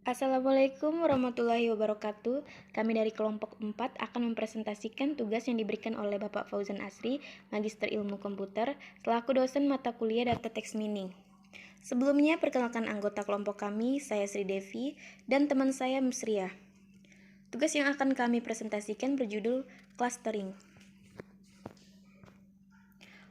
Assalamualaikum warahmatullahi wabarakatuh. Kami dari kelompok 4 akan mempresentasikan tugas yang diberikan oleh Bapak Fauzan Asri, Magister Ilmu Komputer, selaku dosen mata kuliah Data Text Mining. Sebelumnya, perkenalkan anggota kelompok kami, saya Sri Devi, dan teman saya Musriah. Tugas yang akan kami presentasikan berjudul Clustering.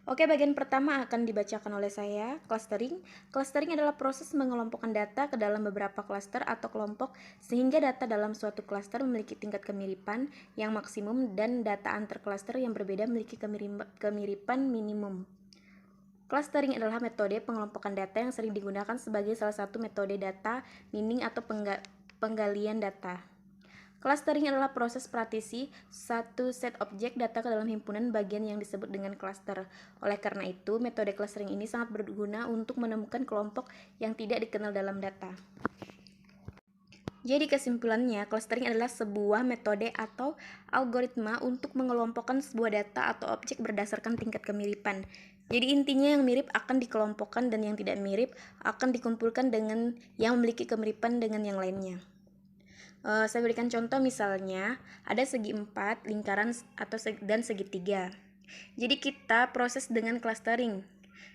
Oke, bagian pertama akan dibacakan oleh saya, clustering. Clustering adalah proses mengelompokkan data ke dalam beberapa klaster atau kelompok sehingga data dalam suatu klaster memiliki tingkat kemiripan yang maksimum dan data antar klaster yang berbeda memiliki kemiripan minimum. Clustering adalah metode pengelompokan data yang sering digunakan sebagai salah satu metode data mining atau penggalian data. Clustering adalah proses partisi satu set objek data ke dalam himpunan bagian yang disebut dengan cluster. Oleh karena itu, metode clustering ini sangat berguna untuk menemukan kelompok yang tidak dikenal dalam data. Jadi kesimpulannya, clustering adalah sebuah metode atau algoritma untuk mengelompokkan sebuah data atau objek berdasarkan tingkat kemiripan. Jadi intinya yang mirip akan dikelompokkan dan yang tidak mirip akan dikumpulkan dengan yang memiliki kemiripan dengan yang lainnya. Saya berikan contoh misalnya ada segi 4, lingkaran dan segitiga. Jadi kita proses dengan clustering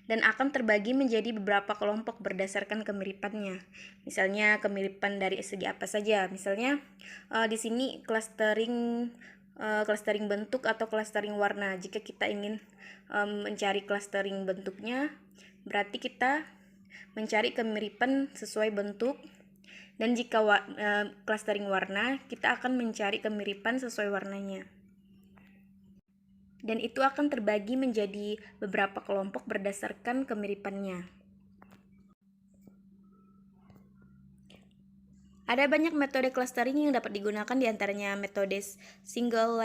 dan akan terbagi menjadi beberapa kelompok berdasarkan kemiripannya. Misalnya kemiripan dari segi apa saja. Misalnya di sini clustering bentuk atau clustering warna. Jika kita ingin mencari clustering bentuknya, berarti kita mencari kemiripan sesuai bentuk. Dan jika clustering warna, kita akan mencari kemiripan sesuai warnanya. Dan itu akan terbagi menjadi beberapa kelompok berdasarkan kemiripannya. Ada banyak metode clustering yang dapat digunakan, diantaranya metode single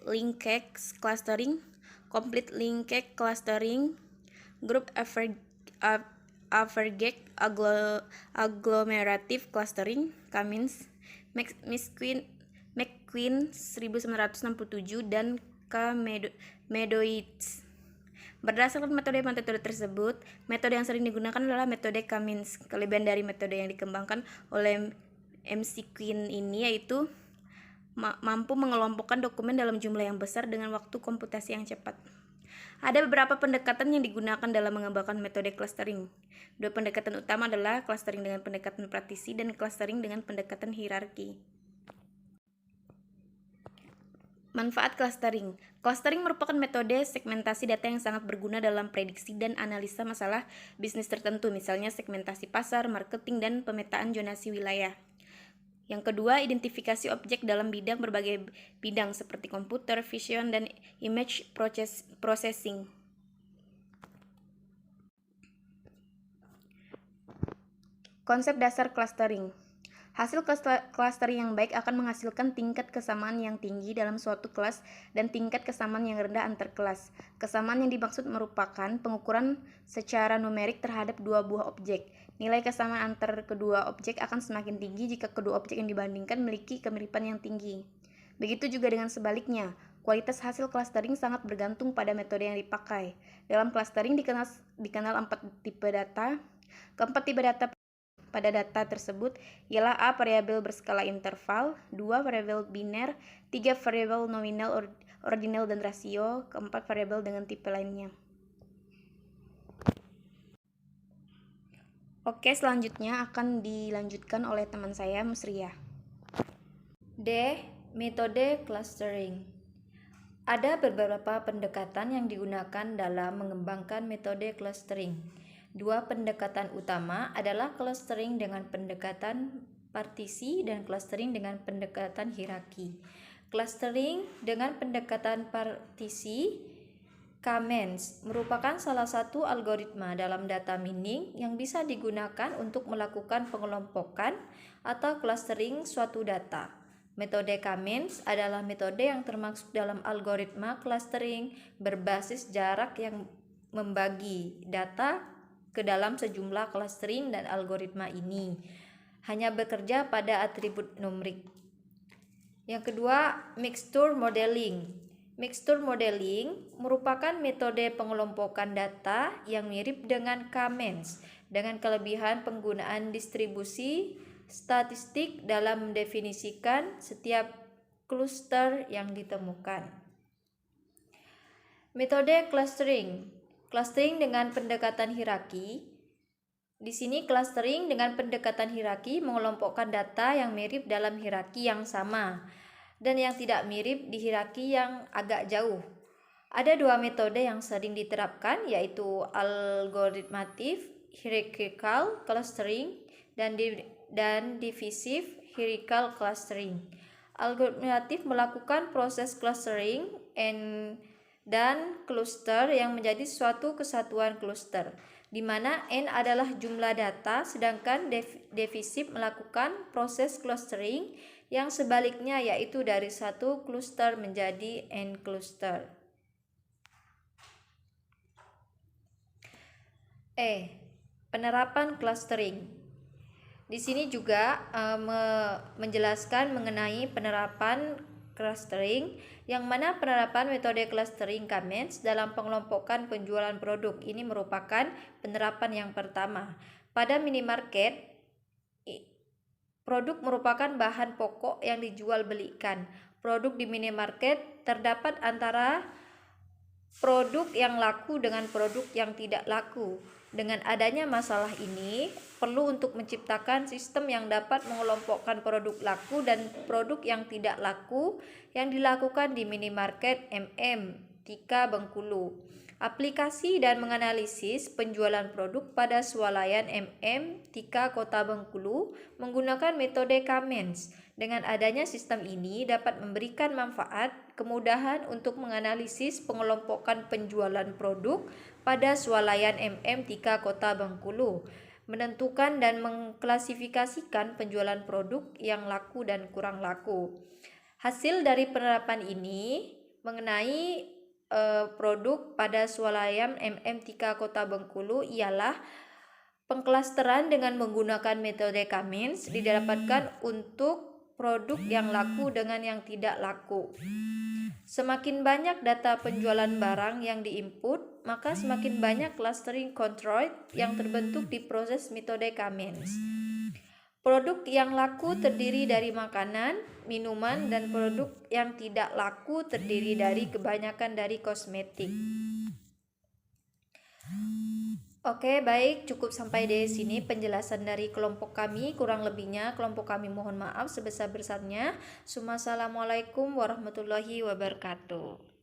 linked clustering, complete linked clustering, group aggregate agglomerative clustering, Cummins, McQueen 1967, dan K. Meadows. Berdasarkan metode-metode tersebut, metode yang sering digunakan adalah metode Cummins. Kelebihan dari metode yang dikembangkan oleh McQueen ini yaitu mampu mengelompokkan dokumen dalam jumlah yang besar dengan waktu komputasi yang cepat. Ada beberapa pendekatan yang digunakan dalam mengembangkan metode clustering. Dua pendekatan utama adalah clustering dengan pendekatan partisi dan clustering dengan pendekatan hierarki. Manfaat clustering. Clustering merupakan metode segmentasi data yang sangat berguna dalam prediksi dan analisa masalah bisnis tertentu, misalnya segmentasi pasar, marketing, dan pemetaan zonasi wilayah. Yang kedua, identifikasi objek dalam berbagai bidang seperti komputer, vision, dan image processing. Konsep dasar clustering. Hasil clustering yang baik akan menghasilkan tingkat kesamaan yang tinggi dalam suatu kelas dan tingkat kesamaan yang rendah antar kelas. Kesamaan yang dimaksud merupakan pengukuran secara numerik terhadap dua buah objek. Nilai kesamaan antar kedua objek akan semakin tinggi jika kedua objek yang dibandingkan memiliki kemiripan yang tinggi. Begitu juga dengan sebaliknya, kualitas hasil clustering sangat bergantung pada metode yang dipakai. Dalam clustering dikenal 4 tipe data. Keempat tipe data pada data tersebut ialah A. Variabel berskala interval, 2. Variabel biner, 3. Variabel nominal, ordinal, dan rasio, 4. Variabel dengan tipe lainnya. Oke, selanjutnya akan dilanjutkan oleh teman saya, Musriah. D. Metode clustering. Ada beberapa pendekatan yang digunakan dalam mengembangkan metode clustering. Dua pendekatan utama adalah clustering dengan pendekatan partisi dan clustering dengan pendekatan hierarki. Clustering dengan pendekatan partisi, Cummins, merupakan salah satu algoritma dalam data mining yang bisa digunakan untuk melakukan pengelompokan atau clustering suatu data. Metode Cummins adalah metode yang termasuk dalam algoritma clustering berbasis jarak yang membagi data ke dalam sejumlah clustering, dan algoritma ini hanya bekerja pada atribut numerik. Yang kedua, mixture modeling. Mixture modeling merupakan metode pengelompokan data yang mirip dengan Cummins dengan kelebihan penggunaan distribusi statistik dalam mendefinisikan setiap kluster yang ditemukan. Metode clustering. Clustering dengan pendekatan hierarki. Di sini clustering dengan pendekatan hierarki mengelompokkan data yang mirip dalam hierarki yang sama dan yang tidak mirip di hierarki yang agak jauh. Ada dua metode yang sering diterapkan, yaitu algoritmatif hierarchical clustering dan divisive hierarchical clustering. Algoritmatif melakukan proses clustering dan cluster yang menjadi suatu kesatuan cluster, di mana N adalah jumlah data, sedangkan divisive melakukan proses clustering yang sebaliknya, yaitu dari satu cluster menjadi N cluster. Penerapan clustering. Di sini juga menjelaskan mengenai penerapan clustering, yang mana penerapan metode clustering Kamens dalam pengelompokan penjualan produk ini merupakan penerapan yang pertama. Pada minimarket, produk merupakan bahan pokok yang dijual belikan. Produk di minimarket terdapat antara produk yang laku dengan produk yang tidak laku. Dengan adanya masalah ini, perlu untuk menciptakan sistem yang dapat mengelompokkan produk laku dan produk yang tidak laku yang dilakukan di minimarket Tika Bengkulu. Aplikasi dan menganalisis penjualan produk pada swalayan Tika Kota Bengkulu menggunakan metode Kamens. Dengan adanya sistem ini dapat memberikan manfaat, kemudahan untuk menganalisis pengelompokan penjualan produk pada swalayan Tika Kota Bengkulu, menentukan dan mengklasifikasikan penjualan produk yang laku dan kurang laku. Hasil dari penerapan ini mengenai produk pada swalayan Tika Kota Bengkulu ialah pengklasteran dengan menggunakan metode Kamens didapatkan untuk produk yang laku dengan yang tidak laku. Semakin banyak data penjualan barang yang diinput, maka semakin banyak clustering controlled yang terbentuk di proses metode Kamens. Produk yang laku terdiri dari makanan, minuman, dan produk yang tidak laku terdiri dari kebanyakan dari kosmetik. Oke, baik, cukup sampai di sini penjelasan dari kelompok kami. Kurang lebihnya kelompok kami mohon maaf sebesar-besarnya. Assalamualaikum warahmatullahi wabarakatuh.